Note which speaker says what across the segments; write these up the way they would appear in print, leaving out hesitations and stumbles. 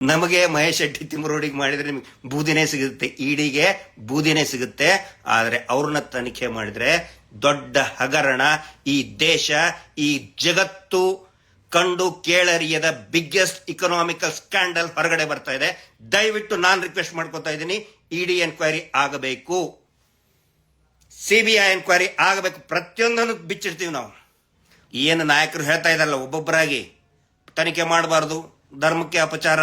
Speaker 1: ನಮಗೆ ಮಹೇಶ್ ಶೆಟ್ಟಿ ತಿಮ್ಮರೋಡಿಗೆ ಮಾಡಿದ್ರೆ ನಿಮಗೆ ಬೂದಿನೇ ಸಿಗುತ್ತೆ, ಇಡಿಗೆ ಬೂದಿನೇ ಸಿಗುತ್ತೆ. ಆದರೆ ಅವ್ರನ್ನ ತನಿಖೆ ಮಾಡಿದ್ರೆ ದೊಡ್ಡ ಹಗರಣ, ಈ ದೇಶ, ಈ ಜಗತ್ತು ಕಂಡು ಕೇಳರಿಯದ ಬಿಗ್ಗೆಸ್ಟ್ ಇಕನಾಮಿಕಲ್ ಸ್ಕ್ಯಾಂಡಲ್ ಹೊರಗಡೆ ಬರ್ತಾ ಇದೆ. ದಯವಿಟ್ಟು ನಾನು ರಿಕ್ವೆಸ್ಟ್ ಮಾಡ್ಕೊತಾ ಇದ್ದೀನಿ, ಇಡಿ ಎನ್ಕ್ವೈರಿ ಆಗಬೇಕು, ಸಿಬಿಐ ಎನ್ಕ್ವೈರಿ ಆಗಬೇಕು. ಪ್ರತಿಯೊಂದನ್ನು ಬಿಚ್ಚಿಡ್ತೀವಿ ನಾವು. ಏನು ನಾಯಕರು ಹೇಳ್ತಾ ಇದಾರಲ್ಲ, ಒಬ್ಬೊಬ್ಬರಾಗಿ ತನಿಖೆ ಮಾಡಬಾರ್ದು, ಧರ್ಮಕ್ಕೆ ಅಪಚಾರ.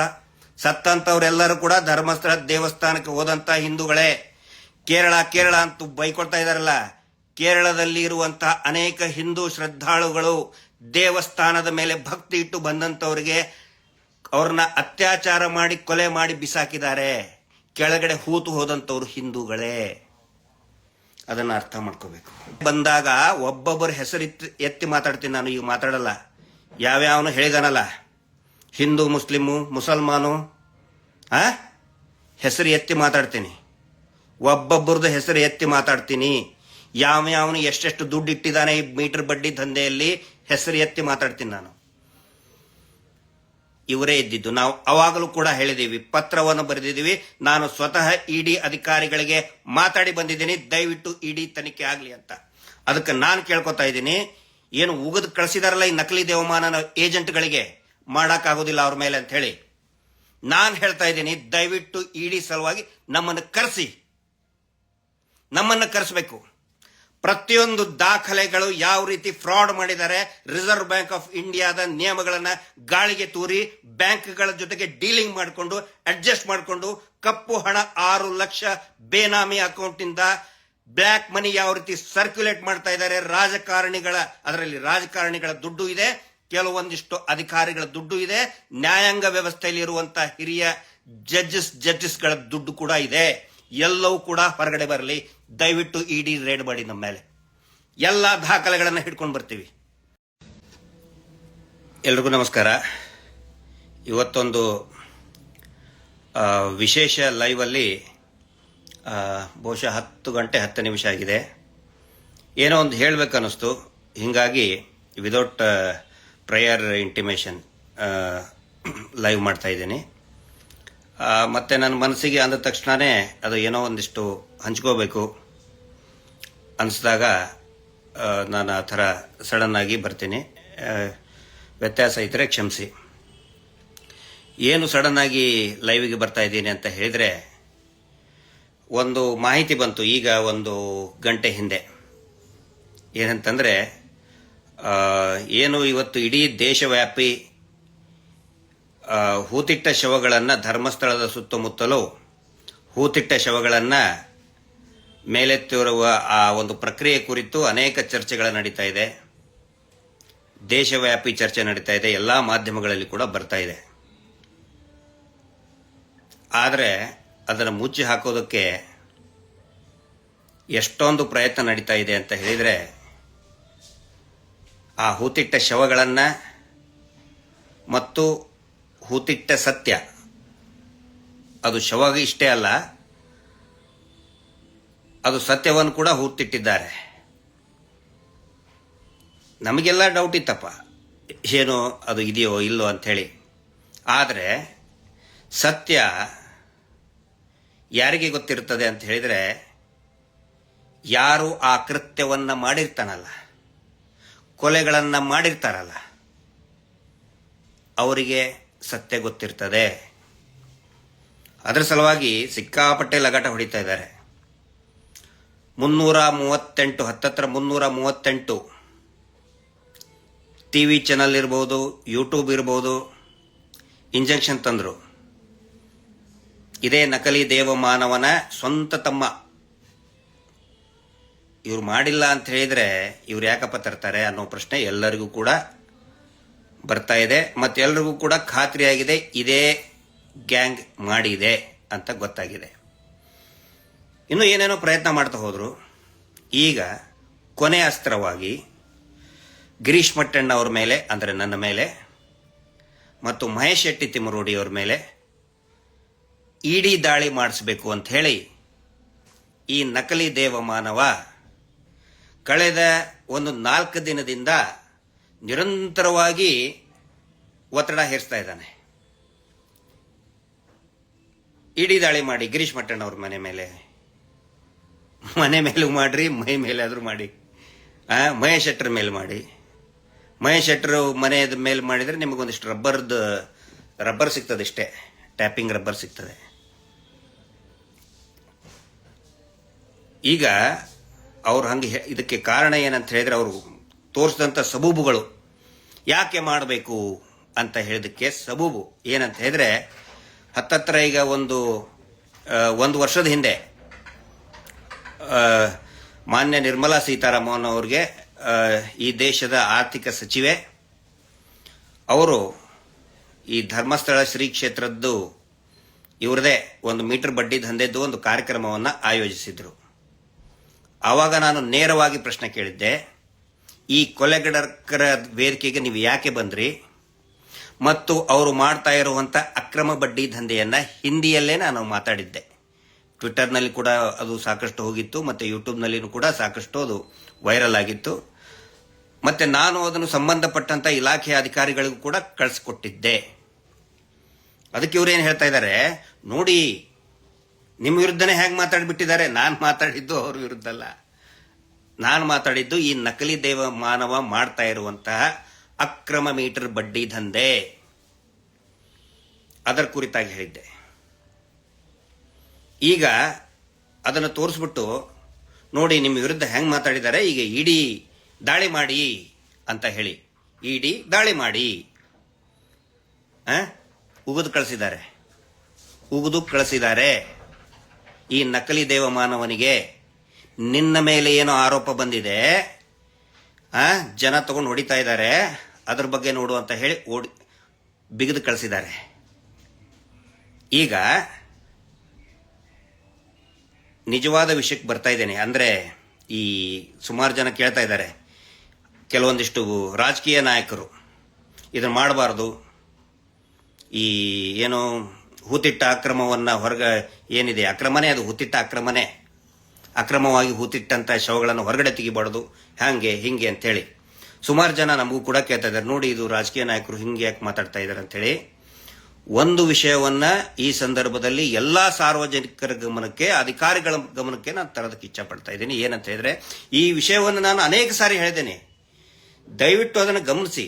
Speaker 1: ಸತ್ತಂತವ್ರೆಲ್ಲರೂ ಕೂಡ ಧರ್ಮಸ್ಥಳ ದೇವಸ್ಥಾನಕ್ಕೆ ಹೋದಂತ ಹಿಂದೂಗಳೇ. ಕೇರಳ ಅಂತೂ ಬೈಕೊಳ್ತಾ ಇದಾರಲ್ಲ, ಕೇರಳದಲ್ಲಿ ಇರುವಂತಹ ಅನೇಕ ಹಿಂದೂ ಶ್ರದ್ಧಾಳುಗಳು ದೇವಸ್ಥಾನದ ಮೇಲೆ ಭಕ್ತಿ ಇಟ್ಟು ಬಂದಂತವರಿಗೆ ಅವ್ರನ್ನ ಅತ್ಯಾಚಾರ ಮಾಡಿ ಕೊಲೆ ಮಾಡಿ ಬಿಸಾಕಿದ್ದಾರೆ. ಕೆಳಗಡೆ ಹೂತು ಹೋದಂತವ್ರು ಹಿಂದೂಗಳೇ. ಅದನ್ನ ಅರ್ಥ ಮಾಡ್ಕೋಬೇಕು. ಬಂದಾಗ ಒಬ್ಬೊಬ್ಬರ ಹೆಸರು ಎತ್ತಿ ಮಾತಾಡ್ತೀನಿ ನಾನು, ಈಗ ಮಾತಾಡಲ್ಲ. ಯಾವ್ಯಾವನು ಹೇಳಿದಾನಲ್ಲ, ಹಿಂದೂ ಮುಸ್ಲಿಮು ಮುಸಲ್ಮಾನು ಹೆಸರು ಎತ್ತಿ ಮಾತಾಡ್ತೀನಿ. ಒಬ್ಬೊಬ್ಬರದ್ದು ಹೆಸರು ಎತ್ತಿ ಮಾತಾಡ್ತೀನಿ. ಯಾವ್ಯಾವನು ಎಷ್ಟೆಷ್ಟು ದುಡ್ಡು ಇಟ್ಟಿದ್ದಾನೆ ಈ ಮೀಟರ್ ಬಡ್ಡಿ ದಂಧೆಯಲ್ಲಿ ಹೆಸರು ಎತ್ತಿ ಮಾತಾಡ್ತೀನಿ ನಾನು. ಇವರೇ ಇದ್ದಿದ್ದು. ನಾವು ಅವಾಗಲೂ ಕೂಡ ಹೇಳಿದೀವಿ, ಪತ್ರವನ್ನು ಬರೆದಿದ್ದೀವಿ. ನಾನು ಸ್ವತಃ ಇಡಿ ಅಧಿಕಾರಿಗಳಿಗೆ ಮಾತಾಡಿ ಬಂದಿದ್ದೀನಿ, ದಯವಿಟ್ಟು ಇಡಿ ತನಿಖೆ ಆಗಲಿ ಅಂತ. ಅದಕ್ಕೆ ನಾನು ಕೇಳ್ಕೊತಾ ಇದ್ದೀನಿ, ಏನು ಉಗಿದು ಕಳಿಸಿದಾರಲ್ಲ ಈ ನಕಲಿ ದೇವಮಾನ ಏಜೆಂಟ್ಗಳಿಗೆ, ಮಾಡಕ್ಕಾಗೋದಿಲ್ಲ ಅವ್ರ ಮೇಲೆ ಅಂತ ಹೇಳಿ ನಾನು ಹೇಳ್ತಾ ಇದ್ದೀನಿ. ದಯವಿಟ್ಟು ಇಡಿ ಸಲುವಾಗಿ ನಮ್ಮನ್ನು ಕರೆಸಬೇಕು. ಪ್ರತಿಯೊಂದು ದಾಖಲೆಗಳು ಯಾವ ರೀತಿ ಫ್ರಾಡ್ ಮಾಡಿದ್ದಾರೆ, ರಿಸರ್ವ್ ಬ್ಯಾಂಕ್ ಆಫ್ ಇಂಡಿಯಾದ ನಿಯಮಗಳನ್ನ ಗಾಳಿಗೆ ತೂರಿ ಬ್ಯಾಂಕ್ಗಳ ಜೊತೆಗೆ ಡೀಲಿಂಗ್ ಮಾಡಿಕೊಂಡು ಅಡ್ಜಸ್ಟ್ ಮಾಡಿಕೊಂಡು ಕಪ್ಪು ಹಣ 6 ಲಕ್ಷ ಬೇನಾಮಿ ಅಕೌಂಟ್ ಇಂದ ಬ್ಲ್ಯಾಕ್ ಮನಿ ಯಾವ ರೀತಿ ಸರ್ಕ್ಯುಲೇಟ್ ಮಾಡ್ತಾ ಇದ್ದಾರೆ. ಅದರಲ್ಲಿ ರಾಜಕಾರಣಿಗಳ ದುಡ್ಡು ಇದೆ, ಕೆಲವೊಂದಿಷ್ಟು ಅಧಿಕಾರಿಗಳ ದುಡ್ಡು ಇದೆ, ನ್ಯಾಯಾಂಗ ವ್ಯವಸ್ಥೆಯಲ್ಲಿ ಇರುವಂತಹ ಹಿರಿಯ ಜಡ್ಜಸ್ಗಳ ದುಡ್ಡು ಕೂಡ ಇದೆ. ಎಲ್ಲವೂ ಕೂಡ ಹೊರಗಡೆ ಬರಲಿ. ದಯವಿಟ್ಟು ಇಡಿ ರೇಡ್ ಮಾಡಿ ನಮ್ಮ ಮೇಲೆ. ಎಲ್ಲ ದಾಖಲೆಗಳನ್ನು ಹಿಡ್ಕೊಂಡು ಬರ್ತೀವಿ. ಎಲ್ರಿಗೂ ನಮಸ್ಕಾರ. ಇವತ್ತೊಂದು ವಿಶೇಷ ಲೈವ್ ಅಲ್ಲಿ ಬಹುಶಃ 10 ಗಂಟೆ 10 ನಿಮಿಷ ಆಗಿದೆ. ಏನೋ ಒಂದು ಹೇಳಬೇಕನ್ನಿಸ್ತು, ಹಿಂಗಾಗಿ ವಿದೌಟ್ ಪ್ರಯರ್ ಇಂಟಿಮೇಷನ್ ಲೈವ್ ಮಾಡ್ತಾ ಇದ್ದೀನಿ. ಮತ್ತೆ ನನ್ನ ಮನಸ್ಸಿಗೆ ಅಂದ ತಕ್ಷಣನೇ ಅದು ಏನೋ ಒಂದಿಷ್ಟು ಹಂಚ್ಕೋಬೇಕು ಅನಿಸಿದಾಗ ನಾನು ಆ ಥರ ಸಡನ್ ಆಗಿ ಬರ್ತೀನಿ. ವ್ಯತ್ಯಾಸ ಇದ್ದರೆ ಕ್ಷಮಿಸಿ. ಏನು ಸಡನ್ ಆಗಿ ಲೈವಿಗೆ ಬರ್ತಾ ಇದ್ದೀನಿ ಅಂತ ಹೇಳಿದರೆ, ಒಂದು ಮಾಹಿತಿ ಬಂತು ಈಗ 1 ಗಂಟೆ ಹಿಂದೆ. ಏನಂತಂದರೆ, ಏನು ಇವತ್ತು ಇಡೀ ದೇಶವ್ಯಾಪಿ ಹೂತಿಟ್ಟ ಶವಗಳನ್ನು, ಧರ್ಮಸ್ಥಳದ ಸುತ್ತಮುತ್ತಲೂ ಹೂತಿಟ್ಟ ಶವಗಳನ್ನು ಮೇಲೆತ್ತಿರುವ ಆ ಒಂದು ಪ್ರಕ್ರಿಯೆ ಕುರಿತು ಅನೇಕ ಚರ್ಚೆಗಳು ನಡೀತಾ ಇದೆ. ದೇಶವ್ಯಾಪಿ ಚರ್ಚೆ ನಡೀತಾ ಇದೆ, ಎಲ್ಲ ಮಾಧ್ಯಮಗಳಲ್ಲಿ ಕೂಡ ಬರ್ತಾ ಇದೆ. ಆದರೆ ಅದನ್ನು ಮುಚ್ಚಿ ಹಾಕೋದಕ್ಕೆ ಎಷ್ಟೊಂದು ಪ್ರಯತ್ನ ನಡೀತಾ ಇದೆ ಅಂತ ಹೇಳಿದರೆ, ಆ ಹೂತಿಟ್ಟ ಶವಗಳನ್ನು ಮತ್ತು ಹೂತಿಟ್ಟ ಸತ್ಯ, ಅದು ಶವ ಇಷ್ಟೇ ಅಲ್ಲ, ಅದು ಸತ್ಯವನ್ನು ಕೂಡ ಹೂತಿಟ್ಟಿದ್ದಾರೆ. ನಮಗೆಲ್ಲ ಡೌಟ್ ಇತ್ತಪ್ಪ, ಏನೋ ಅದು ಇದೆಯೋ ಇಲ್ಲೋ ಅಂಥೇಳಿ. ಆದರೆ ಸತ್ಯ ಯಾರಿಗೆ ಗೊತ್ತಿರ್ತದೆ ಅಂತ ಹೇಳಿದರೆ, ಯಾರು ಆ ಕೃತ್ಯವನ್ನು ಮಾಡಿರ್ತಾನಲ್ಲ, ಕೊಲೆಗಳನ್ನು ಮಾಡಿರ್ತಾರಲ್ಲ, ಅವರಿಗೆ ಸತ್ಯ ಗೊತ್ತಿರ್ತದೆ. ಅದರ ಸಲುವಾಗಿ ಸಿಕ್ಕಾಪಟ್ಟೆ ಲಗಾಟ ಹೊಡಿತಾ ಇದ್ದಾರೆ. 338 ಹತ್ತತ್ರ 338 ಟಿವಿ ಚಾನಲ್ ಇರ್ಬೋದು, ಯೂಟ್ಯೂಬ್ ಇರ್ಬೋದು, ಇಂಜೆಕ್ಷನ್ ತಂದರು. ಇದೇ ನಕಲಿ ದೇವಮಾನವನ ಸ್ವಂತ ತಮ್ಮ. ಇವ್ರು ಮಾಡಿಲ್ಲ ಅಂತ ಹೇಳಿದ್ರೆ ಇವ್ರು ಯಾಕಪ್ಪ ತರ್ತಾರೆ ಅನ್ನೋ ಪ್ರಶ್ನೆ ಎಲ್ಲರಿಗೂ ಕೂಡ ಬರ್ತಾ ಇದೆ. ಮತ್ತೆ ಎಲ್ರಿಗೂ ಕೂಡ ಖಾತ್ರಿಯಾಗಿದೆ, ಇದೇ ಗ್ಯಾಂಗ್ ಮಾಡಿದೆ ಅಂತ ಗೊತ್ತಾಗಿದೆ. ಇನ್ನು ಏನೇನೋ ಪ್ರಯತ್ನ ಮಾಡ್ತಾ ಹೋದ್ರು. ಈಗ ಕೊನೆ ಅಸ್ತ್ರವಾಗಿ ಗಿರೀಶ್ ಮಟ್ಟಣ್ಣ ಅವ್ರ ಮೇಲೆ, ಅಂದರೆ ನನ್ನ ಮೇಲೆ, ಮತ್ತು ಮಹೇಶ್ ಶೆಟ್ಟಿ ತಿಮ್ಮರೋಡಿ ಅವ್ರ ಮೇಲೆ ಇಡಿ ದಾಳಿ ಮಾಡಿಸಬೇಕು ಅಂತ ಹೇಳಿ ಈ ನಕಲಿ ದೇವಮಾನವ ಕಳೆದ ಒಂದು 4 ದಿನದಿಂದ ನಿರಂತರವಾಗಿ ಒತ್ತಡ ಹೇರಿಸ್ತಾ ಇದ್ದಾನೆ. ಇಡೀ ದಾಳಿ ಮಾಡಿ ಗಿರೀಶ್ ಮಟ್ಟಣ್ಣ ಅವ್ರ ಮನೆ ಮೇಲೂ ಮಾಡ್ರಿ, ಮೈ ಮೇಲಾದ್ರೂ ಮಾಡಿ, ಮಹೇಶ್ ಶೆಟ್ಟರ್ ಮೇಲೆ ಮಾಡಿ. ಮಹೇಶ್ ಶೆಟ್ಟರ್ ಮನೆಯ ಮೇಲೆ ಮಾಡಿದ್ರೆ ನಿಮಗೊಂದಿಷ್ಟು ರಬ್ಬರ್ ಸಿಗ್ತದೆ, ಇಷ್ಟೇ ಟ್ಯಾಪಿಂಗ್ ರಬ್ಬರ್ ಸಿಗ್ತದೆ. ಈಗ ಅವ್ರು ಹಂಗೆ ಇದಕ್ಕೆ ಕಾರಣ ಏನಂತ ಹೇಳಿದ್ರೆ, ಅವರು ತೋರಿಸಿದಂಥ ಸಬೂಬುಗಳು ಯಾಕೆ ಮಾಡಬೇಕು ಅಂತ ಹೇಳಿದಕ್ಕೆ ಸಬೂಬು ಏನಂತ ಹೇಳಿದ್ರೆ, ಹತ್ತತ್ರ ಈಗ ಒಂದು ವರ್ಷದ ಹಿಂದೆ ಮಾನ್ಯ ನಿರ್ಮಲಾ ಸೀತಾರಾಮನ್ ಅವ್ರಿಗೆ ಈ ದೇಶದ ಆರ್ಥಿಕ ಸಚಿವೆ ಅವರು ಈ ಧರ್ಮಸ್ಥಳ ಶ್ರೀ ಕ್ಷೇತ್ರದ್ದು ಇವ್ರದೇ ಒಂದು ಮೀಟರ್ ಬಡ್ಡಿ ದಂಧೆದ್ದು ಒಂದು ಕಾರ್ಯಕ್ರಮವನ್ನು ಆಯೋಜಿಸಿದ್ರು. ಆವಾಗ ನಾನು ನೇರವಾಗಿ ಪ್ರಶ್ನೆ ಕೇಳಿದ್ದೆ, ಈ ಕೊಲೆಗಡಕರ ವೇದಿಕೆಗೆ ನೀವು ಯಾಕೆ ಬಂದ್ರಿ ಮತ್ತು ಅವರು ಮಾಡ್ತಾ ಇರುವಂಥ ಅಕ್ರಮ ಬಡ್ಡಿ ದಂಧೆಯನ್ನು ಹಿಂದಿಯಲ್ಲೇ ನಾನು ಮಾತಾಡಿದ್ದೆ. ಟ್ವಿಟರ್ನಲ್ಲಿ ಕೂಡ ಅದು ಸಾಕಷ್ಟು ಹೋಗಿತ್ತು ಮತ್ತು ಯೂಟ್ಯೂಬ್ನಲ್ಲಿಯೂ ಕೂಡ ಸಾಕಷ್ಟು ಅದು ವೈರಲ್ ಆಗಿತ್ತು. ಮತ್ತು ನಾನು ಅದನ್ನು ಸಂಬಂಧಪಟ್ಟಂಥ ಇಲಾಖೆಯ ಅಧಿಕಾರಿಗಳಿಗೂ ಕೂಡ ಕಳಿಸ್ಕೊಟ್ಟಿದ್ದೆ. ಅದಕ್ಕೆ ಇವ್ರೇನು ಹೇಳ್ತಾ ಇದ್ದಾರೆ ನೋಡಿ, ನಿಮ್ಮ ವಿರುದ್ಧನೇ ಹೇಗೆ ಮಾತಾಡಿಬಿಟ್ಟಿದ್ದಾರೆ. ನಾನು ಮಾತಾಡಿದ್ದು ಅವ್ರ ವಿರುದ್ಧ ಅಲ್ಲ, ನಾನು ಮಾತಾಡಿದ್ದು ಈ ನಕಲಿ ದೇವ ಮಾನವ ಮಾಡ್ತಾ ಇರುವಂತಹ ಅಕ್ರಮ ಮೀಟರ್ ಬಡ್ಡಿ ದಂಧೆ, ಅದರ ಕುರಿತಾಗಿ ಹೇಳಿದ್ದೆ. ಈಗ ಅದನ್ನು ತೋರಿಸ್ಬಿಟ್ಟು ನೋಡಿ ನಿಮ್ಮ ವಿರುದ್ಧ ಹೆಂಗೆ ಮಾತಾಡಿದ್ದಾರೆ, ಈಗ ಇಡಿ ದಾಳಿ ಮಾಡಿ ಅಂತ ಹೇಳಿ ಇಡಿ ದಾಳಿ ಮಾಡಿ ಉಗಿದು ಕಳಿಸಿದ್ದಾರೆ. ಈ ನಕಲಿ ದೇವ ಮಾನವನಿಗೆ ನಿನ್ನ ಮೇಲೆ ಏನೋ ಆರೋಪ ಬಂದಿದೆ, ಜನ ತಗೊಂಡು ಹೊಡಿತಾ ಇದ್ದಾರೆ, ಅದ್ರ ಬಗ್ಗೆ ನೋಡು ಅಂತ ಹೇಳಿ ಬಿಗಿದು ಕಳಿಸಿದ್ದಾರೆ. ಈಗ ನಿಜವಾದ ವಿಷಯಕ್ಕೆ ಬರ್ತಾ ಇದ್ದೇನೆ. ಅಂದರೆ ಈ ಸುಮಾರು ಜನ ಕೇಳ್ತಾ ಇದ್ದಾರೆ, ಕೆಲವೊಂದಿಷ್ಟು ರಾಜಕೀಯ ನಾಯಕರು ಇದನ್ನು ಮಾಡಬಾರ್ದು, ಈ ಏನು ಹೂತಿಟ್ಟ ಅಕ್ರಮವನ್ನು ಏನಿದೆ ಅಕ್ರಮನೇ, ಅದು ಹೂತಿಟ್ಟ ಅಕ್ರಮವಾಗಿ ಹೂತಿಟ್ಟಂಥ ಶವಗಳನ್ನು ಹೊರಗಡೆ ತೆಗಿಬಾರ್ದು, ಹಿಂಗೆ ಅಂತೇಳಿ ಸುಮಾರು ಜನ ನಮಗೂ ಕೂಡ ಕೇಳ್ತಾ ಇದ್ದಾರೆ. ನೋಡಿ, ಇದು ರಾಜಕೀಯ ನಾಯಕರು ಹಿಂಗೆ ಯಾಕೆ ಮಾತಾಡ್ತಾ ಇದ್ದಾರೆ ಅಂತೇಳಿ. ಒಂದು ವಿಷಯವನ್ನ ಈ ಸಂದರ್ಭದಲ್ಲಿ ಎಲ್ಲಾ ಸಾರ್ವಜನಿಕರ ಗಮನಕ್ಕೆ, ಅಧಿಕಾರಿಗಳ ಗಮನಕ್ಕೆ ನಾನು ತರೋದಕ್ಕೆ ಇಚ್ಛೆ ಪಡ್ತಾ ಇದ್ದೀನಿ. ಏನಂತ ಹೇಳಿದ್ರೆ, ಈ ವಿಷಯವನ್ನು ನಾನು ಅನೇಕ ಸಾರಿ ಹೇಳಿದ್ದೇನೆ, ದಯವಿಟ್ಟು ಅದನ್ನು ಗಮನಿಸಿ.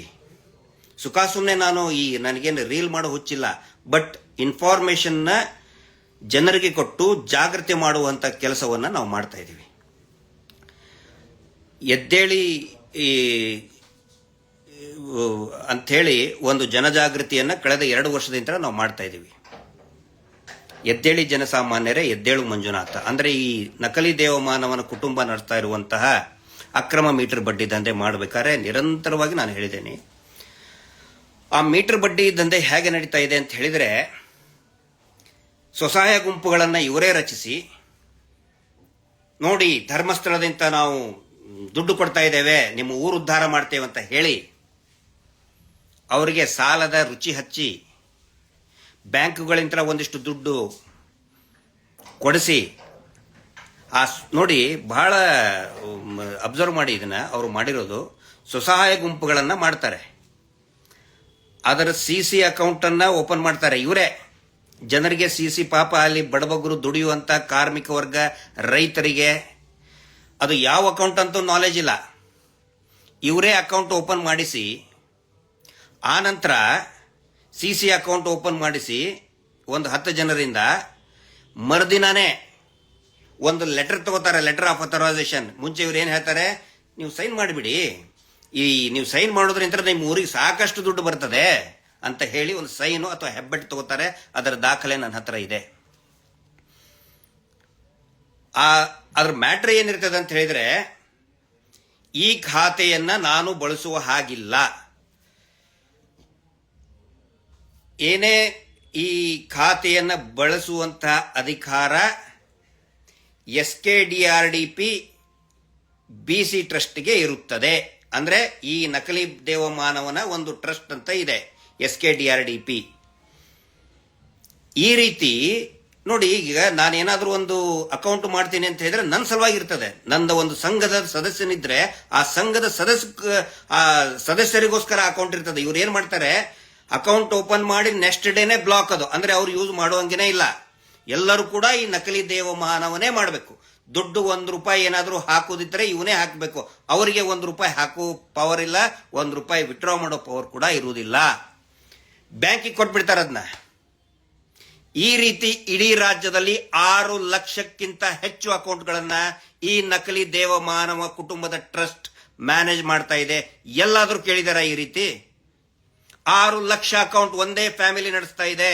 Speaker 1: ಸುಮ್ಮನೆ ನಾನು ನನಗೇನು ರೀಲ್ ಮಾಡೋ ಹುಚ್ಚಿಲ್ಲ, ಬಟ್ ಇನ್ಫಾರ್ಮೇಶನ್ನ ಜನರಿಗೆ ಕೊಟ್ಟು ಜಾಗೃತಿ ಮಾಡುವಂತ ಕೆಲಸವನ್ನ ನಾವು ಮಾಡ್ತಾ ಇದ್ದೀವಿ. ಎದ್ದೇಳಿ ಅಂಥೇಳಿ ಒಂದು ಜನಜಾಗೃತಿಯನ್ನ ಕಳೆದ 2 ವರ್ಷದಿಂದ ನಾವು ಮಾಡ್ತಾ ಇದ್ದೀವಿ. ಎದ್ದೇಳಿ ಜನಸಾಮಾನ್ಯರೇ, ಎದ್ದೇಳು ಮಂಜುನಾಥ. ಅಂದ್ರೆ ಈ ನಕಲಿ ದೇವಮಾನವನ ಕುಟುಂಬ ನಡೆಸ್ತಾ ಇರುವಂತಹ ಅಕ್ರಮ ಮೀಟರ್ ಬಡ್ಡಿ ದಂಧೆ ಮಾಡಬೇಕಾದ್ರೆ ನಿರಂತರವಾಗಿ ನಾನು ಹೇಳಿದ್ದೇನೆ. ಆ ಮೀಟರ್ ಬಡ್ಡಿ ದಂಧೆ ಹೇಗೆ ನಡೀತಾ ಇದೆ ಅಂತ ಹೇಳಿದ್ರೆ, ಸ್ವಸಹಾಯ ಗುಂಪುಗಳನ್ನು ಇವರೇ ರಚಿಸಿ, ನೋಡಿ ಧರ್ಮಸ್ಥಳದಿಂದ ನಾವು ದುಡ್ಡು ಕೊಡ್ತಾ ಇದ್ದೇವೆ, ನಿಮ್ಮ ಊರು ಉದ್ಧಾರ ಮಾಡ್ತೇವೆ ಅಂತ ಹೇಳಿ ಅವರಿಗೆ ಸಾಲದ ರುಚಿ ಹಚ್ಚಿ ಬ್ಯಾಂಕುಗಳಿಂದ ಒಂದಿಷ್ಟು ದುಡ್ಡು ಕೊಡಿಸಿ, ನೋಡಿ ಬಹಳ ಅಬ್ಸರ್ವ್ ಮಾಡಿ ಇದನ್ನ, ಅವರು ಮಾಡಿರೋದು ಸ್ವಸಹಾಯ ಗುಂಪುಗಳನ್ನು ಮಾಡ್ತಾರೆ. ಅದರ CC ಅಕೌಂಟನ್ನು ಓಪನ್ ಮಾಡ್ತಾರೆ ಇವರೇ. ಜನರಿಗೆ CC ಪಾಪ ಅಲ್ಲಿ ಬಡಬಗ್ಗರು ದುಡಿಯುವಂಥ ಕಾರ್ಮಿಕ ವರ್ಗ, ರೈತರಿಗೆ ಅದು ಯಾವ ಅಕೌಂಟ್ ಅಂತೂ ನಾಲೆಜ್ ಇಲ್ಲ. ಇವರೇ ಅಕೌಂಟ್ ಓಪನ್ ಮಾಡಿಸಿ, ಆ ನಂತರ CC ಅಕೌಂಟ್ ಓಪನ್ ಮಾಡಿಸಿ ಒಂದು 10 ಜನರಿಂದ ಮರುದಿನಾನೇ ಒಂದು ಲೆಟರ್ ತಗೋತಾರೆ, ಲೆಟರ್ ಆಫ್ ಅಥರೈಸೇಷನ್. ಮುಂಚೆ ಇವ್ರು ಏನು ಹೇಳ್ತಾರೆ, ನೀವು ಸೈನ್ ಮಾಡಿಬಿಡಿ, ನೀವು ಸೈನ್ ಮಾಡೋದ್ರಿಂದ ನಿಮ್ಮ ಊರಿಗೆ ಸಾಕಷ್ಟು ದುಡ್ಡು ಬರ್ತದೆ ಅಂತ ಹೇಳಿ ಒಂದು ಸೈನು ಅಥವಾ ಹೆಬ್ಬೆಟ್ಟು ತಗೋತಾರೆ. ಅದರ ದಾಖಲೆ ನನ್ನ ಹತ್ರ ಇದೆ. ಅದ್ರ ಮ್ಯಾಟ್ರ್ ಏನಿರ್ತದೆ ಅಂತ ಹೇಳಿದ್ರೆ, ಈ ಖಾತೆಯನ್ನ ನಾನು ಬಳಸುವ ಹಾಗಿಲ್ಲ, ಏನೇ ಈ ಖಾತೆಯನ್ನ ಬಳಸುವಂತಹ ಅಧಿಕಾರ SKDRDP BC ಟ್ರಸ್ಟ್ಗೆ ಇರುತ್ತದೆ. ಅಂದ್ರೆ ಈ ನಕಲಿ ದೇವಮಾನವನ ಒಂದು ಟ್ರಸ್ಟ್ ಅಂತ ಇದೆ, SKDRDP. ಈ ರೀತಿ ನೋಡಿ, ಈಗ ನಾನೇನಾದ್ರೂ ಒಂದು ಅಕೌಂಟ್ ಮಾಡ್ತೀನಿ ಅಂತ ಹೇಳಿದ್ರೆ ನನ್ನ ಸಲುವಾಗಿರ್ತದೆ. ನಂದು ಒಂದು ಸಂಘದ ಸದಸ್ಯನಿದ್ರೆ ಆ ಸಂಘದ ಸದಸ್ಯರಿಗೋಸ್ಕರ ಅಕೌಂಟ್ ಇರ್ತದೆ. ಇವ್ರು ಏನ್ ಮಾಡ್ತಾರೆ, ಅಕೌಂಟ್ ಓಪನ್ ಮಾಡಿ ನೆಕ್ಸ್ಟ್ ಡೇನೆ ಬ್ಲಾಕ್, ಅದು ಅಂದ್ರೆ ಅವ್ರು ಯೂಸ್ ಮಾಡುವಂಗೇನೆ ಇಲ್ಲ. ಎಲ್ಲರೂ ಕೂಡ ಈ ನಕಲಿ ದೇವಮಾನವನ್ನೇ ಮಾಡಬೇಕು. ದುಡ್ಡು ₹1 ಏನಾದರೂ ಹಾಕೋದಿದ್ರೆ ಇವನೇ ಹಾಕಬೇಕು. ಅವರಿಗೆ ₹1 ಹಾಕೋ ಪವರ್ ಇಲ್ಲ, ₹1 ವಿತ್ಡ್ರಾ ಮಾಡೋ ಪವರ್ ಕೂಡ ಇರುವುದಿಲ್ಲ. ಬ್ಯಾಂಕಿಗೆ ಕೊಟ್ಬಿಡ್ತಾರೆ ಅದನ್ನ. ಈ ರೀತಿ ಇಡೀ ರಾಜ್ಯದಲ್ಲಿ 6 ಲಕ್ಷಕ್ಕಿಂತ ಹೆಚ್ಚು ಅಕೌಂಟ್ಗಳನ್ನ ಈ ನಕಲಿ ದೇವಮಾನವ ಕುಟುಂಬದ ಟ್ರಸ್ಟ್ ಮ್ಯಾನೇಜ್ ಮಾಡ್ತಾ ಇದೆ. ಎಲ್ಲಾದ್ರೂ ಕೇಳಿದಾರ ಈ ರೀತಿ? 6 ಲಕ್ಷ ಅಕೌಂಟ್ ಒಂದೇ ಫ್ಯಾಮಿಲಿ ನಡೆಸ್ತಾ ಇದೆ.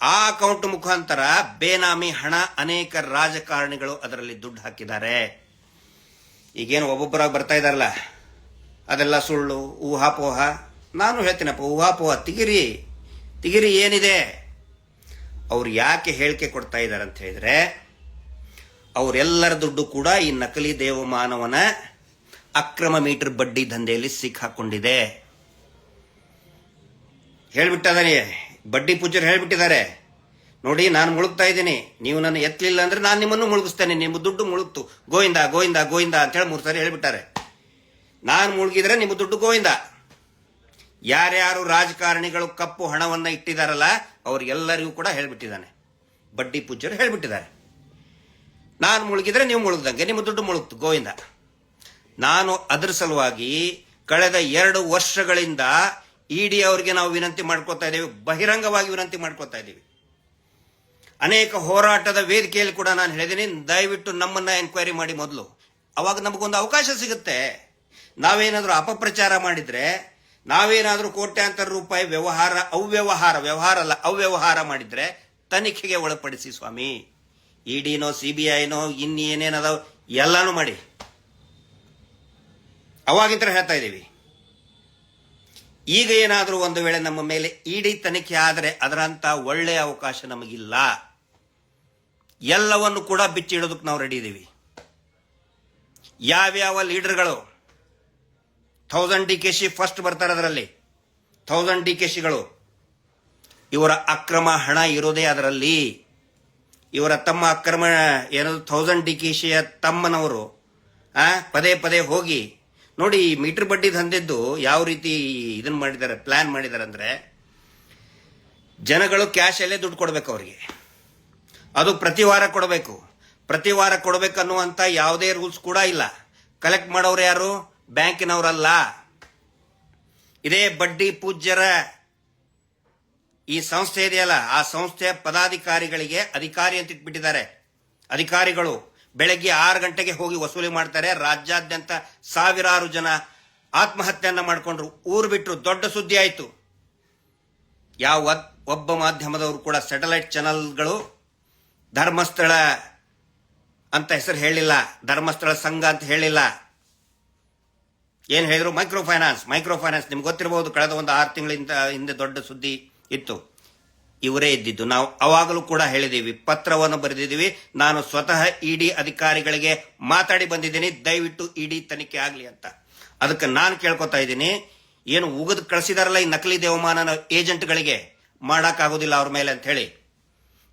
Speaker 1: ಆ ಅಕೌಂಟ್ ಮುಖಾಂತರ ಬೇನಾಮಿ ಹಣ ಅನೇಕ ರಾಜಕಾರಣಿಗಳು ಅದರಲ್ಲಿ ದುಡ್ಡು ಹಾಕಿದ್ದಾರೆ. ಈಗೇನು ಒಬ್ಬೊಬ್ಬರಾಗಿ ಬರ್ತಾ ಇದಾರಲ್ಲ, ಅದೆಲ್ಲ ಸುಳ್ಳು, ಊಹಾಪೋಹ. ನಾನು ಹೇಳ್ತೀನಪ್ಪ, ಊಹಾಪೋಹ ತಿಗಿರಿ ಏನಿದೆ. ಅವ್ರು ಯಾಕೆ ಹೇಳಿಕೆ ಕೊಡ್ತಾ ಇದ್ದಾರೆ ಅಂತ ಹೇಳಿದ್ರೆ, ಅವರೆಲ್ಲರ ದುಡ್ಡು ಕೂಡ ಈ ನಕಲಿ ದೇವಮಾನವನ ಅಕ್ರಮ ಮೀಟರ್ ಬಡ್ಡಿ ದಂಧೆಯಲ್ಲಿ ಸಿಕ್ಕಾಕೊಂಡಿದೆ. ಹೇಳ್ಬಿಟ್ಟಿದ್ದಾರೆ, ಬಡ್ಡಿ ಪೂಜ್ಯರು ಹೇಳ್ಬಿಟ್ಟಿದ್ದಾರೆ, ನೋಡಿ ನಾನು ಮುಳುಗ್ತಾ ಇದ್ದೀನಿ, ನೀವು ನನ್ನ ಎತ್ತಲಿಲ್ಲ ಅಂದ್ರೆ ನಾನು ನಿಮ್ಮನ್ನು ಮುಳುಗಿಸ್ತೇನೆ, ನಿಮ್ಮ ದುಡ್ಡು ಮುಳುಗ್ತು, ಗೋವಿಂದ ಗೋವಿಂದ ಗೋವಿಂದ ಅಂತ ಹೇಳಿ 3 ಸಾರಿ ಹೇಳ್ಬಿಟ್ಟಾರೆ. ನಾನು ಮುಳುಗಿದ್ರೆ ನಿಮ್ಮ ದುಡ್ಡು ಗೋವಿಂದ. ಯಾರ್ಯಾರು ರಾಜಕಾರಣಿಗಳು ಕಪ್ಪು ಹಣವನ್ನ ಇಟ್ಟಿದಾರಲ್ಲ ಅವ್ರಿಗೆಲ್ಲರಿಗೂ ಕೂಡ ಹೇಳ್ಬಿಟ್ಟಿದ್ದಾನೆ, ಬಡ್ಡಿ ಪೂಜ್ಯರು ಹೇಳ್ಬಿಟ್ಟಿದ್ದಾರೆ, ನಾನು ಮುಳುಗಿದ್ರೆ ನೀವು ಮುಳುಗ್ದಂಗೆ, ನಿಮ್ಮ ದುಡ್ಡು ಮುಳುಗ್ತು, ಗೋವಿಂದ. ನಾನು ಅದರ ಸಲುವಾಗಿ ಕಳೆದ 2 ವರ್ಷಗಳಿಂದ ಇಡಿ ಅವರಿಗೆ ನಾವು ವಿನಂತಿ ಮಾಡ್ಕೋತಾ ಇದ್ದೀವಿ, ಬಹಿರಂಗವಾಗಿ ವಿನಂತಿ ಮಾಡ್ಕೋತಾ ಇದ್ದೀವಿ. ಅನೇಕ ಹೋರಾಟದ ವೇದಿಕೆಯಲ್ಲಿ ಕೂಡ ನಾನು ಹೇಳಿದ್ದೀನಿ, ದಯವಿಟ್ಟು ನಮ್ಮನ್ನ ಎನ್ಕ್ವೈರಿ ಮಾಡಿ ಮೊದಲು, ಅವಾಗ ನಮಗೊಂದು ಅವಕಾಶ ಸಿಗುತ್ತೆ. ನಾವೇನಾದ್ರೂ ಅಪಪ್ರಚಾರ ಮಾಡಿದ್ರೆ, ನಾವೇನಾದ್ರೂ ಕೋಟ್ಯಾಂತರ ರೂಪಾಯಿ ಅವ್ಯವಹಾರ ಮಾಡಿದ್ರೆ ತನಿಖೆಗೆ ಒಳಪಡಿಸಿ ಸ್ವಾಮಿ. ಇಡಿನೋ ಸಿಬಿಐನೋ ಇನ್ನೇನೇನದಾವ್ ಎಲ್ಲಾನು ಮಾಡಿ. ಅವಾಗಿಂತ ಹೇಳ್ತಾ ಇದ್ದೀವಿ. ಈಗ ಏನಾದರೂ ಒಂದು ವೇಳೆ ನಮ್ಮ ಮೇಲೆ ಇಡಿ ತನಿಖೆ ಆದರೆ ಅದರಂತ ಒಳ್ಳೆಯ ಅವಕಾಶ ನಮಗಿಲ್ಲ. ಎಲ್ಲವನ್ನು ಕೂಡ ಬಿಚ್ಚಿಡೋದಕ್ಕೆ ನಾವು ರೆಡಿ ಇದ್ದೀವಿ. ಯಾವ್ಯಾವ ಲೀಡರ್ಗಳು 1000 DKC ಫಸ್ಟ್ ಬರ್ತಾರೆ, ಅದರಲ್ಲಿ 1000 DKCಗಳು ಇವರ ಅಕ್ರಮ ಹಣ ಇರೋದೇ ಅದರಲ್ಲಿ. ಇವರ ತಮ್ಮ ಅಕ್ರಮ ಏನದು 1000 DKCಯ ತಮ್ಮನವರು ಪದೇ ಪದೇ ಹೋಗಿ ನೋಡಿ, ಮೀಟರ್ ಬಡ್ಡಿ ದಂಧೆದ್ದು ಯಾವ ರೀತಿ ಇದನ್ನ ಮಾಡಿದ್ದಾರೆ, ಪ್ಲಾನ್ ಮಾಡಿದ್ದಾರೆ ಅಂದ್ರೆ, ಜನಗಳು ಕ್ಯಾಶ್ ಅಲ್ಲೇ ದುಡ್ಡು ಕೊಡಬೇಕು ಅವರಿಗೆ, ಅದು ಪ್ರತಿ ವಾರ ಕೊಡಬೇಕು ಅನ್ನುವಂತ ಯಾವುದೇ ರೂಲ್ಸ್ ಕೂಡ ಇಲ್ಲ. ಕಲೆಕ್ಟ್ ಮಾಡೋರು ಯಾರು? ಬ್ಯಾಂಕಿನವರಲ್ಲ. ಇದೇ ಬಡ್ಡಿ ಪೂಜ್ಯರ ಈ ಸಂಸ್ಥೆ ಇದೆಯಲ್ಲ, ಆ ಸಂಸ್ಥೆಯ ಪದಾಧಿಕಾರಿಗಳಿಗೆ ಅಧಿಕಾರಿ ಅಂತ ಇಟ್ಬಿಟ್ಟಿದ್ದಾರೆ. ಅಧಿಕಾರಿಗಳು ಬೆಳಗ್ಗೆ 6 ಗಂಟೆಗೆ ಹೋಗಿ ವಸೂಲಿ ಮಾಡ್ತಾರೆ. ರಾಜ್ಯಾದ್ಯಂತ ಸಾವಿರಾರು ಜನ ಆತ್ಮಹತ್ಯೆಯನ್ನ ಮಾಡಿಕೊಂಡ್ರು, ಊರು ಬಿಟ್ಟರು, ದೊಡ್ಡ ಸುದ್ದಿ ಆಯಿತು. ಯಾವ ಒಬ್ಬ ಮಾಧ್ಯಮದವರು ಕೂಡ ಸ್ಯಾಟಲೈಟ್ ಚಾನಲ್ಗಳು ಧರ್ಮಸ್ಥಳ ಅಂತ ಹೆಸರು ಹೇಳಿಲ್ಲ, ಧರ್ಮಸ್ಥಳ ಸಂಘ ಅಂತ ಹೇಳಿಲ್ಲ. ಏನ್ ಹೇಳಿದ್ರು? Micro finance. ನಿಮ್ಗೆ ಗೊತ್ತಿರಬಹುದು, ಕಳೆದ ಒಂದು 6 ತಿಂಗಳಿಂದ ಹಿಂದೆ ದೊಡ್ಡ ಸುದ್ದಿ ಇತ್ತು. ಇವರೇ ಇದ್ದಿದ್ದು. ನಾವು ಅವಾಗಲೂ ಕೂಡ ಹೇಳಿದ್ದೀವಿ, ಪತ್ರವನ್ನು ಬರೆದಿದ್ದೀವಿ. ನಾನು ಸ್ವತಃ ಇಡಿ ಅಧಿಕಾರಿಗಳಿಗೆ ಮಾತಾಡಿ ಬಂದಿದ್ದೀನಿ, ದಯವಿಟ್ಟು ಇಡಿ ತನಿಖೆ ಆಗಲಿ ಅಂತ. ಅದಕ್ಕೆ ನಾನು ಕೇಳ್ಕೊತಾ ಇದ್ದೀನಿ, ಏನು ಉಗಿದು ಕಳಿಸಿದಾರಲ್ಲ ಈ ನಕಲಿ ದೇವಮಾನ ಏಜೆಂಟ್ಗಳಿಗೆ, ಮಾಡಕ್ಕಾಗೋದಿಲ್ಲ ಅವ್ರ ಮೇಲೆ ಅಂತ ಹೇಳಿ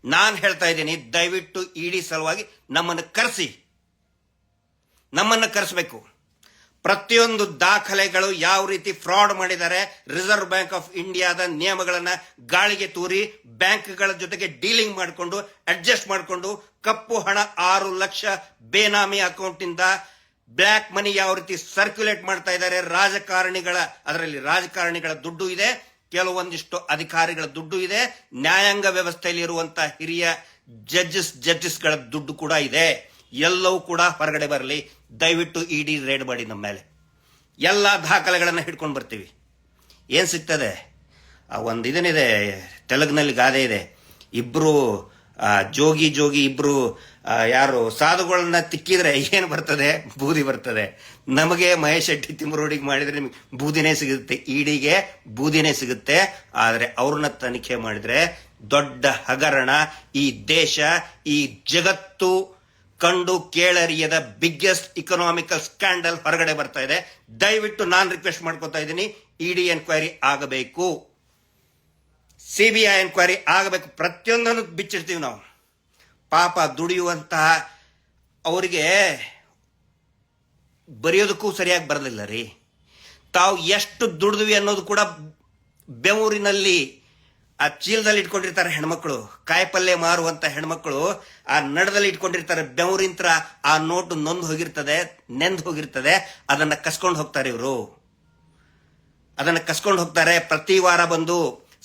Speaker 1: ನಾನು ಹೇಳ್ತಾ ಇದ್ದೀನಿ, ದಯವಿಟ್ಟು ಇಡಿ ಸಲುವಾಗಿ ನಮ್ಮನ್ನು ಕರೆಸಬೇಕು. ಪ್ರತಿಯೊಂದು ದಾಖಲೆಗಳು ಯಾವ ರೀತಿ ಫ್ರಾಡ್ ಮಾಡಿದ್ದಾರೆ, ರಿಸರ್ವ್ ಬ್ಯಾಂಕ್ ಆಫ್ ಇಂಡಿಯಾದ ನಿಯಮಗಳನ್ನ ಗಾಳಿಗೆ ತೂರಿ ಬ್ಯಾಂಕ್ಗಳ ಜೊತೆಗೆ ಡೀಲಿಂಗ್ ಮಾಡಿಕೊಂಡು ಅಡ್ಜಸ್ಟ್ ಮಾಡಿಕೊಂಡು ಕಪ್ಪು ಹಣ 6 ಲಕ್ಷ ಬೇನಾಮಿ ಅಕೌಂಟ್ ಇಂದ ಬ್ಲ್ಯಾಕ್ ಮನಿ ಯಾವ ರೀತಿ ಸರ್ಕ್ಯುಲೇಟ್ ಮಾಡ್ತಾ ಇದ್ದಾರೆ. ಅದರಲ್ಲಿ ರಾಜಕಾರಣಿಗಳ ದುಡ್ಡು ಇದೆ, ಕೆಲವೊಂದಿಷ್ಟು ಅಧಿಕಾರಿಗಳ ದುಡ್ಡು ಇದೆ, ನ್ಯಾಯಾಂಗ ವ್ಯವಸ್ಥೆಯಲ್ಲಿ ಇರುವಂತಹ ಹಿರಿಯ ಜಡ್ಜಸ್ಗಳ ದುಡ್ಡು ಕೂಡ ಇದೆ. ಎಲ್ಲವೂ ಕೂಡ ಹೊರಗಡೆ ಬರಲಿ. ದಯವಿಟ್ಟು ಇಡಿ ರೇಡ್ ಮಾಡಿ ನಮ್ಮ ಮೇಲೆ. ಎಲ್ಲ ದಾಖಲೆಗಳನ್ನು ಹಿಡ್ಕೊಂಡು ಬರ್ತೀವಿ. ಏನ್ ಸಿಗ್ತದೆ? ಒಂದು ಇದನ್ನಿದೆ, ತೆಲುಗಿನಲ್ಲಿ ಗಾದೆ ಇದೆ, ಇಬ್ರು ಜೋಗಿ ಇಬ್ರು ಯಾರು ಸಾಧುಗಳನ್ನ ತಿಕ್ಕಿದ್ರೆ ಏನು ಬರ್ತದೆ? ಬೂದಿ ಬರ್ತದೆ. ನಮಗೆ ಮಹೇಶ್ ಶೆಟ್ಟಿ ತಿಮ್ಮರೋಡಿಗೆ ಮಾಡಿದ್ರೆ ನಿಮಗೆ ಬೂದಿನೇ ಸಿಗುತ್ತೆ, ಇಡಿಗೆ ಬೂದಿನೇ ಸಿಗುತ್ತೆ. ಆದ್ರೆ ಅವ್ರನ್ನ ತನಿಖೆ ಮಾಡಿದ್ರೆ ದೊಡ್ಡ ಹಗರಣ, ಈ ದೇಶ, ಈ ಜಗತ್ತು ಕಂಡು ಕೇಳರಿಯದ ಬಿಗ್ಗೆಸ್ಟ್ ಇಕನಾಮಿಕಲ್ ಸ್ಕ್ಯಾಂಡಲ್ ಹೊರಗಡೆ ಬರ್ತಾ ಇದೆ. ದಯವಿಟ್ಟು ನಾನು ರಿಕ್ವೆಸ್ಟ್ ಮಾಡ್ಕೊತಾ ಇದ್ದೀನಿ, ಇಡಿ ಎನ್ಕ್ವೈರಿ ಆಗಬೇಕು, ಸಿಬಿಐ ಎನ್ಕ್ವೈರಿ ಆಗಬೇಕು. ಪ್ರತಿಯೊಂದನ್ನು ಬಿಚ್ಚಿಡ್ತೀವಿ ನಾವು. ಪಾಪ ದುಡಿಯುವಂತಹ ಅವರಿಗೆ ಬರೆಯೋದಕ್ಕೂ ಸರಿಯಾಗಿ ಬರಲಿಲ್ಲ ರೀ. ತಾವು ಎಷ್ಟು ದುಡಿದ್ವಿ ಅನ್ನೋದು ಕೂಡ ಬೆವರಿನಲ್ಲಿ ಆ ಚೀಲದಲ್ಲಿ ಇಟ್ಕೊಂಡಿರ್ತಾರೆ ಹೆಣ್ಮಕ್ಳು, ಕಾಯಿಪಲ್ಯ ಮಾರುವಂತ ಹೆಣ್ಮಕ್ಳು ಆ ನಡದಲ್ಲಿ ಇಟ್ಕೊಂಡಿರ್ತಾರೆ. ಬೆವರಿಂತ್ರ ಆ ನೋಟು ನೊಂದು ಹೋಗಿರ್ತದೆ, ನೆಂದು ಹೋಗಿರ್ತದೆ. ಅದನ್ನ ಕಸ್ಕೊಂಡು ಹೋಗ್ತಾರೆ ಇವರು, ಅದನ್ನ ಕಸ್ಕೊಂಡು ಹೋಗ್ತಾರೆ. ಪ್ರತಿ ವಾರ ಬಂದು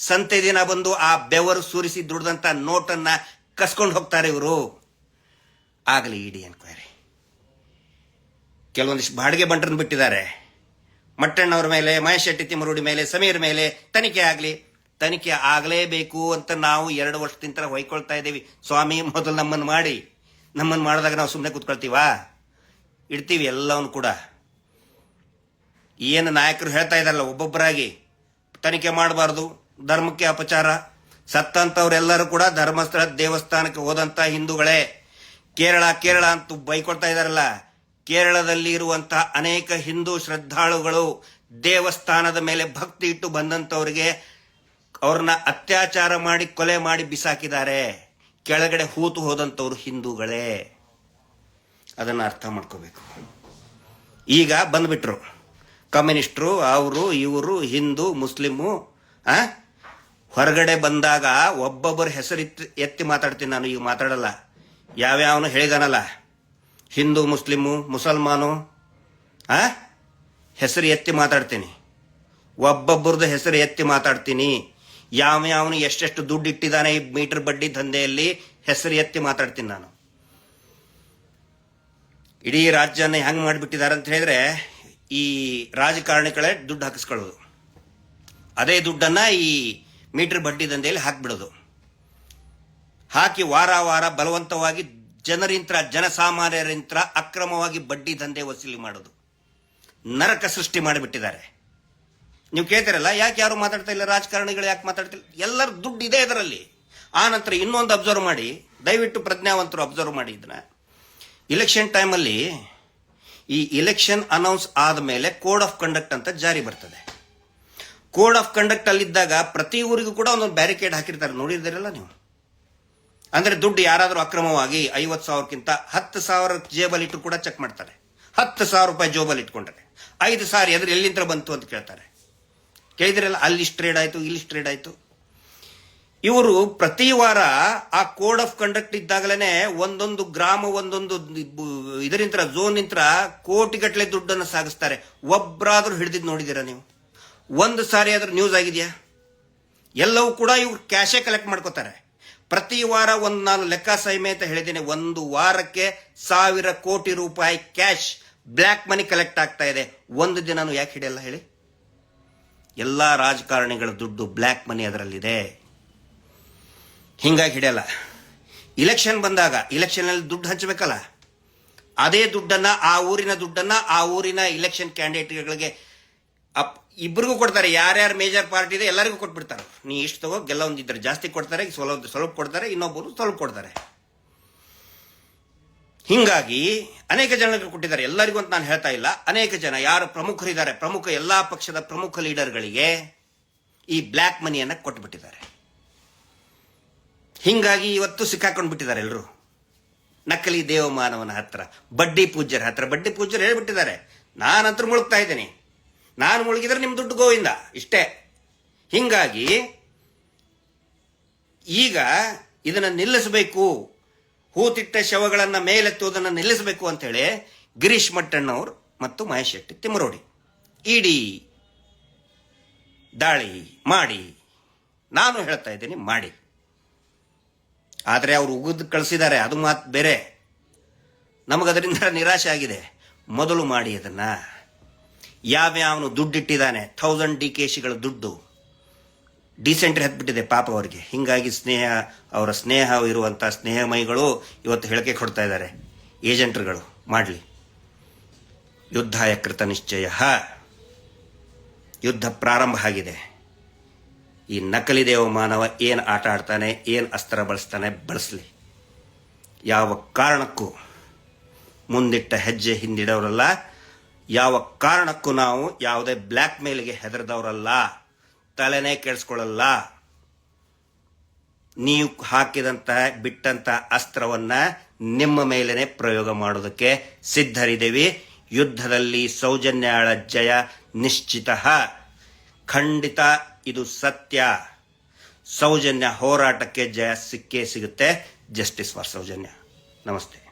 Speaker 1: ಸಂತೆ ದಿನ ಬಂದು ಆ ಬೆವರು ಸುರಿಸಿ ದುಡ್ದಂತ ನೋಟನ್ನ ಕಸ್ಕೊಂಡು ಹೋಗ್ತಾರೆ ಇವರು. ಆಗಲಿ ಇಡಿ ಎನ್ಕ್ವೈರಿ. ಕೆಲವೊಂದಿಷ್ಟು ಬಾಡಿಗೆ ಬಂಟರನ್ನು ಬಿಟ್ಟಿದ್ದಾರೆ. ಮಟ್ಟಣ್ಣವ್ರ ಮೇಲೆ, ಮಹೇಶ್ ಶೆಟ್ಟಿ ತಿಮ್ಮರೋಡಿ ಮೇಲೆ, ಸಮೀರ್ ಮೇಲೆ ತನಿಖೆ ಆಗಲಿ. ತನಿಖೆ ಆಗಲೇಬೇಕು ಅಂತ ನಾವು 2 ವರ್ಷದಿಂದ ಹೊಯ್ಕೊಳ್ತಾ ಇದ್ದೀವಿ. ಸ್ವಾಮಿ ಮೊದಲು ನಮ್ಮನ್ನು ಮಾಡಿ, ನಮ್ಮನ್ನು ಮಾಡಿದಾಗ ನಾವು ಸುಮ್ಮನೆ ಕೂತ್ಕೊಳ್ತೀವಾ? ಇಡ್ತೀವಿ ಎಲ್ಲವನ್ನು ಕೂಡ. ಏನು ನಾಯಕರು ಹೇಳ್ತಾ ಇದ್ದಾರಲ್ಲ ಒಬ್ಬೊಬ್ಬರಾಗಿ, ತನಿಖೆ ಮಾಡಬಾರ್ದು, ಧರ್ಮಕ್ಕೆ ಅಪಚಾರ, ಸತ್ತಂತವ್ರೆಲ್ಲರೂ ಕೂಡ ಧರ್ಮಸ್ಥಳ ದೇವಸ್ಥಾನಕ್ಕೆ ಹೋದಂತ ಹಿಂದೂಗಳೇ. ಕೇರಳ ಅಂತೂ ಬೈಕೊಳ್ತಾ ಇದಾರಲ್ಲ, ಕೇರಳದಲ್ಲಿ ಇರುವಂತಹ ಅನೇಕ ಹಿಂದೂ ಶ್ರದ್ಧಾಳುಗಳು ದೇವಸ್ಥಾನದ ಮೇಲೆ ಭಕ್ತಿ ಇಟ್ಟು ಬಂದಂತವರಿಗೆ ಅವ್ರನ್ನ ಅತ್ಯಾಚಾರ ಮಾಡಿ ಕೊಲೆ ಮಾಡಿ ಬಿಸಾಕಿದ್ದಾರೆ. ಕೆಳಗಡೆ ಹೂತು ಹೋದಂತವ್ರು ಹಿಂದೂಗಳೇ. ಅದನ್ನ ಅರ್ಥ ಮಾಡ್ಕೋಬೇಕು. ಈಗ ಬಂದ್ಬಿಟ್ರು ಕಮ್ಯುನಿಸ್ಟರು, ಅವರು ಇವರು, ಹಿಂದೂ ಮುಸ್ಲಿಮು. ಹೊರಗಡೆ ಬಂದಾಗ ಒಬ್ಬೊಬ್ಬರ ಹೆಸರು ಎತ್ತಿ ಮಾತಾಡ್ತೀನಿ ನಾನು, ಈಗ ಮಾತಾಡಲ್ಲ. ಯಾವ್ಯಾವನು ಹೇಳಿದಾನಲ್ಲ, ಹಿಂದೂ ಮುಸ್ಲಿಮು ಮುಸಲ್ಮಾನು ಹೆಸರು ಎತ್ತಿ ಮಾತಾಡ್ತೀನಿ. ಒಬ್ಬೊಬ್ಬರದ್ದು ಹೆಸರು ಎತ್ತಿ ಮಾತಾಡ್ತೀನಿ. ಯಾವ್ಯಾವನು ಎಷ್ಟೆಷ್ಟು ದುಡ್ಡು ಇಟ್ಟಿದ್ದಾನೆ ಈ ಮೀಟರ್ ಬಡ್ಡಿ ದಂಧೆಯಲ್ಲಿ ಹೆಸರು ಎತ್ತಿ ಮಾತಾಡ್ತೀನಿ ನಾನು. ಇಡೀ ರಾಜ್ಯನ ಹೆಂಗ್ ಮಾಡಿಬಿಟ್ಟಿದ್ದಾರೆ ಅಂತ ಹೇಳಿದ್ರೆ, ಈ ರಾಜಕಾರಣಿಗಳೇ ದುಡ್ಡು ಹಾಕಿಸ್ಕೊಳ್ಳೋದು, ಅದೇ ದುಡ್ಡನ್ನ ಈ ಮೀಟರ್ ಬಡ್ಡಿ ದಂಧೆಯಲ್ಲಿ ಹಾಕ್ಬಿಡೋದು. ಹಾಕಿ ವಾರ ವಾರ ಬಲವಂತವಾಗಿ ಜನಸಾಮಾನ್ಯರಿಂತ್ರ ಅಕ್ರಮವಾಗಿ ಬಡ್ಡಿ ದಂಧೆ ವಸೂಲಿ ಮಾಡೋದು. ನರಕ ಸೃಷ್ಟಿ ಮಾಡಿಬಿಟ್ಟಿದ್ದಾರೆ. ನೀವು ಕೇಳ್ತಿರಲ್ಲ, ಯಾಕೆ ಯಾರು ಮಾತಾಡ್ತಾ ಇಲ್ಲ, ರಾಜಕಾರಣಿಗಳು ಯಾಕೆ ಮಾತಾಡ್ತಿಲ್ಲ? ಎಲ್ಲರ ದುಡ್ಡು ಇದೆ ಇದರಲ್ಲಿ. ಆ ನಂತರ ಇನ್ನೊಂದು ಅಬ್ಸರ್ವ್ ಮಾಡಿ, ದಯವಿಟ್ಟು ಪ್ರಜ್ಞಾವಂತರು ಅಬ್ಸರ್ವ್ ಮಾಡಿ ಇದನ್ನ. ಇಲೆಕ್ಷನ್ ಟೈಮಲ್ಲಿ ಈ ಇಲೆಕ್ಷನ್ ಅನೌನ್ಸ್ ಆದಮೇಲೆ ಕೋಡ್ ಆಫ್ ಕಂಡಕ್ಟ್ ಅಂತ ಜಾರಿ ಬರ್ತದೆ. ಕೋಡ್ ಆಫ್ ಕಂಡಕ್ಟ್ ಅಲ್ಲಿದ್ದಾಗ ಪ್ರತಿ ಊರಿಗೂ ಕೂಡ ಒಂದೊಂದು ಬ್ಯಾರಿಕೇಡ್ ಹಾಕಿರ್ತಾರೆ, ನೋಡಿದಿರಲ್ಲ ನೀವು. ಅಂದ್ರೆ ದುಡ್ಡು ಯಾರಾದರೂ ಅಕ್ರಮವಾಗಿ 50,000ಕ್ಕಿಂತ 10,000 ಜೇಬಲ್ಲಿ ಇಟ್ಟು ಕೂಡ ಚೆಕ್ ಮಾಡ್ತಾರೆ. 10,000 ರೂಪಾಯಿ ಜೋಬಲ್ಲಿ ಇಟ್ಕೊಂಡ್ರೆ 5,000 ಎದುರು ಎಲ್ಲಿಂದ ಬಂತು ಅಂತ ಕೇಳ್ತಾರೆ. ಕೇಳಿದ್ರಲ್ಲ, ಅಲ್ಲಿ ಟ್ರೇಡ್ ಆಯ್ತು, ಇಲ್ಲಿ ಟ್ರೇಡ್ ಆಯ್ತು. ಇವರು ಪ್ರತಿ ವಾರ ಆ ಕೋಡ್ ಆಫ್ ಕಂಡಕ್ಟ್ ಇದ್ದಾಗಲೇ ಒಂದೊಂದು ಗ್ರಾಮ, ಒಂದೊಂದು ಇದರಿಂತ್ರ ಝೋನ್ ನಿಂತ್ರ ಕೋಟಿಗಟ್ಟಲೆ ದುಡ್ಡನ್ನು ಸಾಗಿಸ್ತಾರೆ. ಒಬ್ಬರಾದ್ರೂ ಹಿಡಿದಿದ್ದು ನೋಡಿದಿರ ನೀವು? ಒಂದು ಸಾರಿ ಆದ್ರೂ ನ್ಯೂಸ್ ಆಗಿದೆಯಾ? ಎಲ್ಲವೂ ಕೂಡ ಇವ್ರು ಕ್ಯಾಶೇ ಕಲೆಕ್ಟ್ ಮಾಡ್ಕೋತಾರೆ. ಪ್ರತಿ ವಾರ ನಾನು ಲೆಕ್ಕ ಸಹಿಮೆ ಅಂತ ಹೇಳಿದ್ದೇನೆ, ಒಂದು ವಾರಕ್ಕೆ 1,000 ಕೋಟಿ ರೂಪಾಯಿ ಕ್ಯಾಶ್ ಬ್ಲ್ಯಾಕ್ ಮನಿ ಕಲೆಕ್ಟ್ ಆಗ್ತಾ ಇದೆ. ಒಂದು ದಿನನೂ ಯಾಕೆ ಹಿಡಿಯಲ್ಲ ಹೇಳಿ? ಎಲ್ಲಾ ರಾಜಕಾರಣಿಗಳ ದುಡ್ಡು ಬ್ಲ್ಯಾಕ್ ಮನಿ ಅದರಲ್ಲಿದೆ, ಹಿಂಗಾಗಿ ಹಿಡಿಯಲ್ಲ. ಇಲೆಕ್ಷನ್ ಬಂದಾಗ ಇಲೆಕ್ಷನ್ ಅಲ್ಲಿ ದುಡ್ಡು ಹಂಚಬೇಕಲ್ಲ, ಅದೇ ದುಡ್ಡನ್ನ, ಆ ಊರಿನ ದುಡ್ಡನ್ನ ಆ ಊರಿನ ಇಲೆಕ್ಷನ್ ಕ್ಯಾಂಡಿಡೇಟ್ಗಳಿಗೆ ಇಬ್ಬರಿಗೂ ಕೊಡ್ತಾರೆ. ಯಾರ್ಯಾರು ಮೇಜರ್ ಪಾರ್ಟಿ ಇದೆ ಎಲ್ಲರಿಗೂ ಕೊಟ್ಬಿಡ್ತಾರೆ. ನೀ ಇಷ್ಟು ತಗೋ, ಗೆಲ್ಲೊಂದಿದ್ರೆ ಜಾಸ್ತಿ ಕೊಡ್ತಾರೆ, ಸ್ವಲ್ಪ ಕೊಡ್ತಾರೆ, ಇನ್ನೊಬ್ಬರು ಸ್ವಲ್ಪ ಕೊಡ್ತಾರೆ. ಹಿಂಗಾಗಿ ಅನೇಕ ಜನರಿಗೆ ಕೊಟ್ಟಿದ್ದಾರೆ, ಎಲ್ಲರಿಗೂ ಅಂತ ನಾನು ಹೇಳ್ತಾ ಇಲ್ಲ. ಅನೇಕ ಜನ ಯಾರು ಪ್ರಮುಖರಿದ್ದಾರೆ, ಎಲ್ಲಾ ಪಕ್ಷದ ಪ್ರಮುಖ ಲೀಡರ್ಗಳಿಗೆ ಈ ಬ್ಲ್ಯಾಕ್ ಮನಿಯನ್ನ ಕೊಟ್ಟುಬಿಟ್ಟಿದ್ದಾರೆ. ಹಿಂಗಾಗಿ ಇವತ್ತು ಸಿಕ್ಕಾಕೊಂಡು ಬಿಟ್ಟಿದ್ದಾರೆ ಎಲ್ಲರೂ. ನಕಲಿ ದೇವಮಾನವನ ಹತ್ರ, ಬಡ್ಡಿ ಪೂಜ್ಯರ ಹತ್ರ. ಬಡ್ಡಿ ಪೂಜ್ಯರು ಹೇಳ್ಬಿಟ್ಟಿದ್ದಾರೆ, ನಾನಂತೂ ಮುಳುಗ್ತಾ ಇದ್ದೇನೆ, ನಾನು ಮುಳುಗಿದ್ರೆ ನಿಮ್ ದುಡ್ಡು ಗೋವಿಂದ, ಇಷ್ಟೇ. ಹಿಂಗಾಗಿ ಈಗ ಇದನ್ನ ನಿಲ್ಲಿಸಬೇಕು, ಹೂತಿಟ್ಟ ಶವಗಳನ್ನ ಮೇಲೆತ್ತುವುದನ್ನು ನಿಲ್ಲಿಸಬೇಕು ಅಂತ ಹೇಳಿ ಗಿರೀಶ್ ಮಟ್ಟಣ್ಣವರು ಮತ್ತು ಮಹೇಶ್ ಶೆಟ್ಟಿ ತಿಮ್ಮರೋಡಿ ಇಡಿ ದಾಳಿ ಮಾಡಿ, ನಾನು ಹೇಳ್ತಾ ಇದ್ದೀನಿ ಮಾಡಿ. ಆದರೆ ಅವರು ಉಗಿದು ಕಳಿಸಿದ್ದಾರೆ, ಅದು ಮಾತು ಬೇರೆ. ನಮಗದರಿಂದ ನಿರಾಶೆ ಆಗಿದೆ. ಮೊದಲು ಮಾಡಿ ಅದನ್ನ. ಯಾವ್ಯಾವನು ದುಡ್ಡಿಟ್ಟಿದ್ದಾನೆ, 1000 DKಶಿಗಳ ದುಡ್ಡು ಡಿಸೆಂಟ್ರಿ ಹತ್ಬಿಟ್ಟಿದೆ ಪಾಪ ಅವರಿಗೆ. ಹಿಂಗಾಗಿ ಅವರ ಸ್ನೇಹ ಇರುವಂತಹ ಸ್ನೇಹಮಯಿಗಳು ಇವತ್ತು ಹೇಳಿಕೆ ಕೊಡ್ತಾ ಇದ್ದಾರೆ, ಏಜೆಂಟ್ರುಗಳು ಮಾಡಲಿ, ಯುದ್ಧಾಯ ಕೃತ ನಿಶ್ಚಯ, ಯುದ್ಧ ಪ್ರಾರಂಭ ಆಗಿದೆ. ಈ ನಕಲಿ ದೇವ ಮಾನವ ಏನು ಆಟ ಆಡ್ತಾನೆ, ಏನು ಅಸ್ತ್ರ ಬಳಸ್ತಾನೆ, ಬಳಸಲಿ. ಯಾವ ಕಾರಣಕ್ಕೂ ಮುಂದಿಟ್ಟ ಹೆಜ್ಜೆ ಹಿಂದಿಡೋರಲ್ಲ, ಯಾವ ಕಾರಣಕ್ಕೂ ನಾವು ಯಾವುದೇ ಬ್ಲ್ಯಾಕ್ ಮೇಲ್ಗೆ ಹೆದರ್ದವರಲ್ಲ, ತಲೆನೇ ಕೆಡಿಸ್ಕೊಳ್ಳಲ್ಲ. ನೀವು ಹಾಕಿದಂತಹ ಬಿಟ್ಟಂತಹ ಅಸ್ತ್ರವನ್ನ ನಿಮ್ಮ ಮೇಲೇನೆ ಪ್ರಯೋಗ ಮಾಡೋದಕ್ಕೆ ಸಿದ್ಧರಿದ್ದೇವೆ. ಯುದ್ಧದಲ್ಲಿ ಸೌಜನ್ಯಾಳ ಜಯ ನಿಶ್ಚಿತ, ಖಂಡಿತ. ಇದು ಸತ್ಯ. ಸೌಜನ್ಯ ಹೋರಾಟಕ್ಕೆ ಜಯ ಸಿಕ್ಕೇ ಸಿಗುತ್ತೆ. Justice for Soujanya. ನಮಸ್ತೆ.